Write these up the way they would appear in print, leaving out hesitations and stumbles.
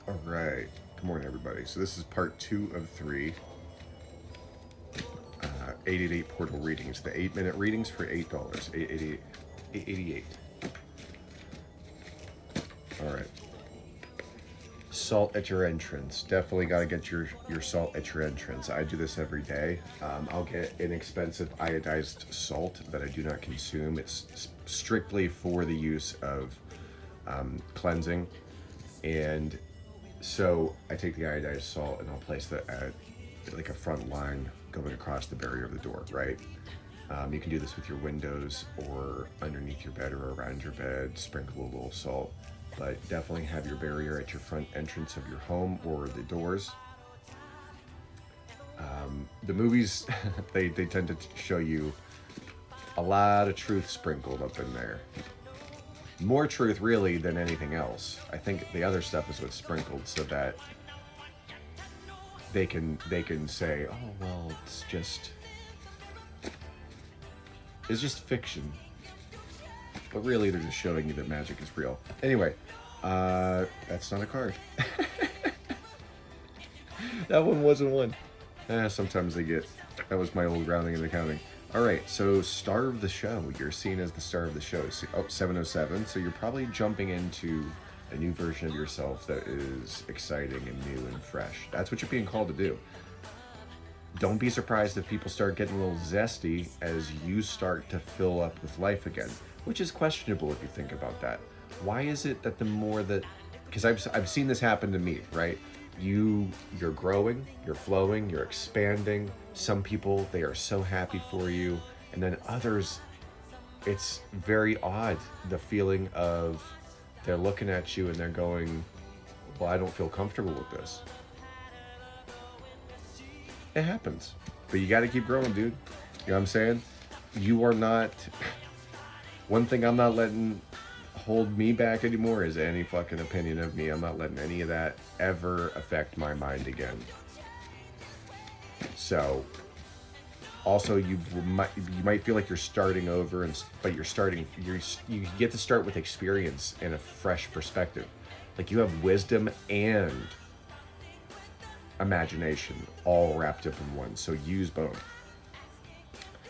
All right. Good morning, everybody. So this is part 2 of 3, 888 portal readings. The 8-minute readings for $8. 888. 888. All right. Salt at your entrance. Definitely got to get your salt at your entrance. I do this every day. I'll get inexpensive iodized salt that I do not consume. It's strictly for the use of cleansing. And so I take the iodized salt and I'll place that at like a front line going across the barrier of the door, right? You can do this with your windows or underneath your bed or around your bed, sprinkle a little salt, but definitely have your barrier at your front entrance of your home or the doors. The movies, they tend to show you a lot of truth sprinkled up in there. More truth, really, than anything else. I think the other stuff is what's sprinkled so that they can say, oh well, it's just fiction. But really, they're just showing you that magic is real. Anyway, that's not a card. That one wasn't one. Sometimes they get. That was my old rounding and accounting. All right, so star of the show. You're seen as the star of the show. So, 707. So you're probably jumping into a new version of yourself that is exciting and new and fresh. That's what you're being called to do. Don't be surprised if people start getting a little zesty as you start to fill up with life again, which is questionable if you think about that. Why is it that the more that, because I've seen this happen to me, right? You're growing, you're flowing, you're expanding. Some people, they are so happy for you, and then others, it's very odd, the feeling of they're looking at you and they're going, well, I don't feel comfortable with this. It happens. But you got to keep growing, dude. You know what I'm saying? You are not. One thing I'm not letting hold me back anymore is any fucking opinion of me. I'm not letting any of that ever affect my mind again. So, also you might feel like you're starting over, but you get to start with experience and a fresh perspective. Like you have wisdom and imagination all wrapped up in one. So use both.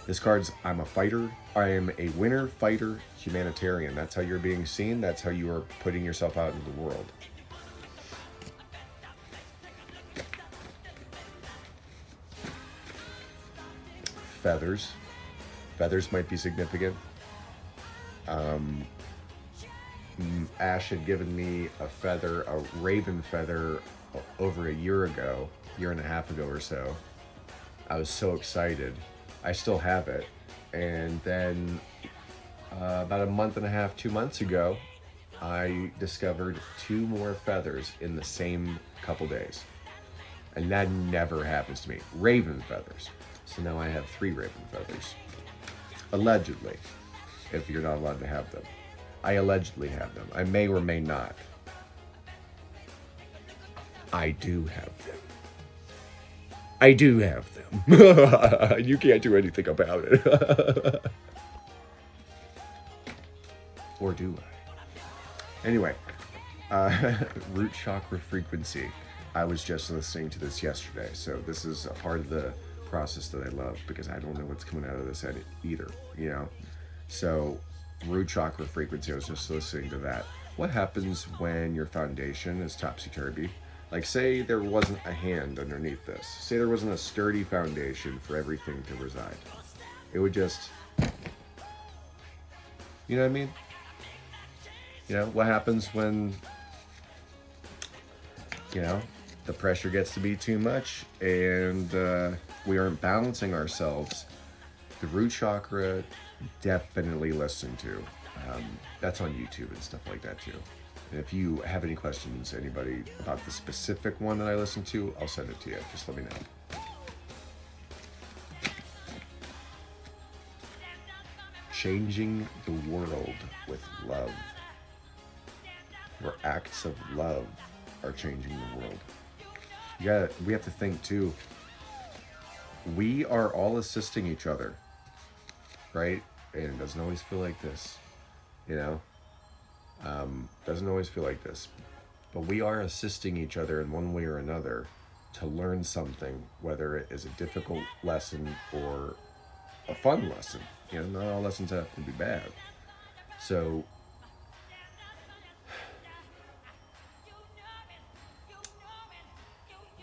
This card's I'm a fighter. I am a winner, fighter, humanitarian. That's how you're being seen. That's how you are putting yourself out into the world. Feathers. Feathers might be significant. Ash had given me a feather, a raven feather, over a year ago, year and a half ago or so. I was so excited. I still have it. And then about a month and a half, 2 months ago, I discovered 2 more feathers in the same couple days. And that never happens to me. Raven feathers. So now I have 3 raven feathers. Allegedly, if you're not allowed to have them. I allegedly have them. I may or may not. I do have them. I do have them. You can't do anything about it. Or do I? Anyway, root chakra frequency. I was just listening to this yesterday, so this is a part of the process that I love because I don't know what's coming out of this either, you know? So, root chakra frequency, I was just listening to that. What happens when your foundation is topsy-turvy? Like, say there wasn't a hand underneath this. Say there wasn't a sturdy foundation for everything to reside. It would just... You know what I mean? You know, what happens when, you know, the pressure gets to be too much and we aren't balancing ourselves? The root chakra, definitely listen to. That's on YouTube and stuff like that too. And if you have any questions, anybody, about the specific one that I listen to, I'll send it to you. Just let me know. Changing the world with love. Where acts of love are changing the world. We have to think too. We are all assisting each other, right? And it doesn't always feel like this, you know? Doesn't always feel like this. but we are assisting each other in one way or another to learn something, whether it is a difficult lesson or a fun lesson. You know, not all lessons have to be bad. So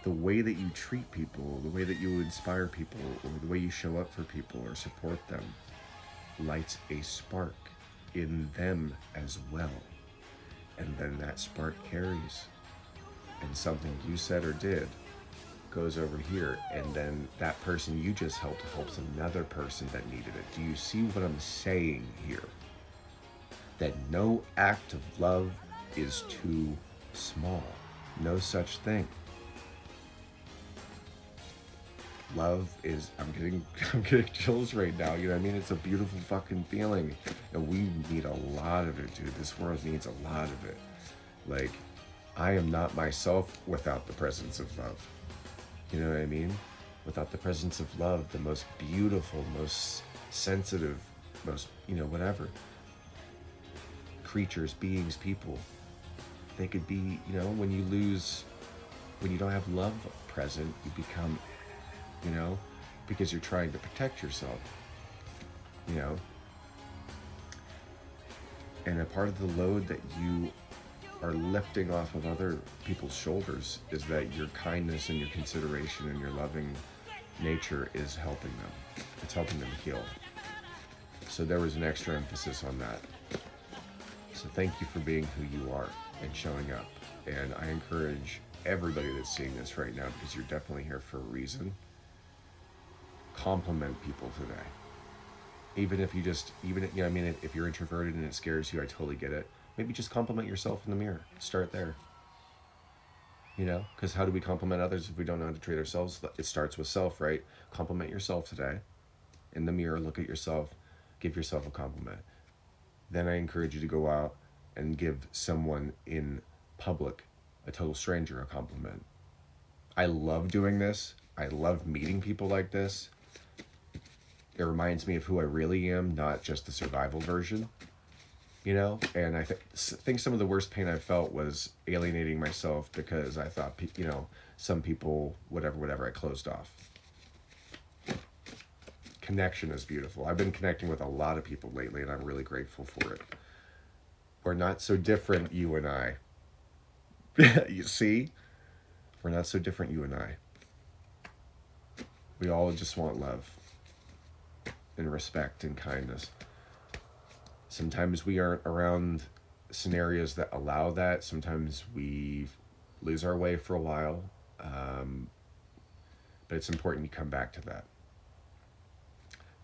the way that you treat people, the way that you inspire people, or the way you show up for people or support them lights a spark in them as well. And then that spark carries, and something you said or did goes over here, and then that person you just helped helps another person that needed it. Do you see what I'm saying here? That no act of love is too small. No such thing. Love is, I'm getting chills right now, you know what I mean? It's a beautiful fucking feeling. And we need a lot of it, dude. This world needs a lot of it. Like, I am not myself without the presence of love. You know what I mean? Without the presence of love, the most beautiful, most sensitive, most, you know, whatever. Creatures, beings, people. They could be, you know, when you don't have love present, you become, you know, because you're trying to protect yourself, you know. And a part of the load that you are lifting off of other people's shoulders is that your kindness and your consideration and your loving nature is helping them. It's helping them heal. So there was an extra emphasis on that. So thank you for being who you are and showing up. And I encourage everybody that's seeing this right now, because you're definitely here for a reason, compliment people today. Even if you just, you know, I mean, if you're introverted and it scares you, I totally get it. Maybe just compliment yourself in the mirror. Start there. You know, because how do we compliment others if we don't know how to treat ourselves? It starts with self, right? Compliment yourself today. In the mirror, look at yourself, give yourself a compliment. Then I encourage you to go out and give someone in public, a total stranger, a compliment. I love doing this. I love meeting people like this. It reminds me of who I really am, not just the survival version, you know? And I think some of the worst pain I felt was alienating myself because I thought, you know, some people, whatever, I closed off. Connection is beautiful. I've been connecting with a lot of people lately, and I'm really grateful for it. We're not so different, you and I. You see? We're not so different, you and I. We all just want love and respect and kindness. Sometimes we aren't around scenarios that allow that. Sometimes we lose our way for a while. But it's important you come back to that.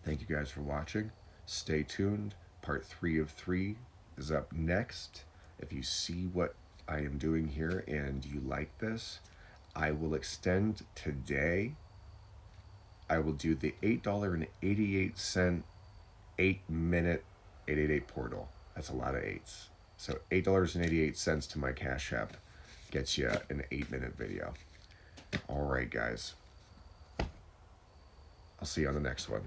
Thank you guys for watching. Stay tuned. Part 3 of 3 is up next. If you see what I am doing here and you like this, I will extend today. I will do the $8.88 8-minute 888 portal. That's a lot of eights. So $8.88 to my Cash App gets you an 8-minute video. All right, guys. I'll see you on the next one.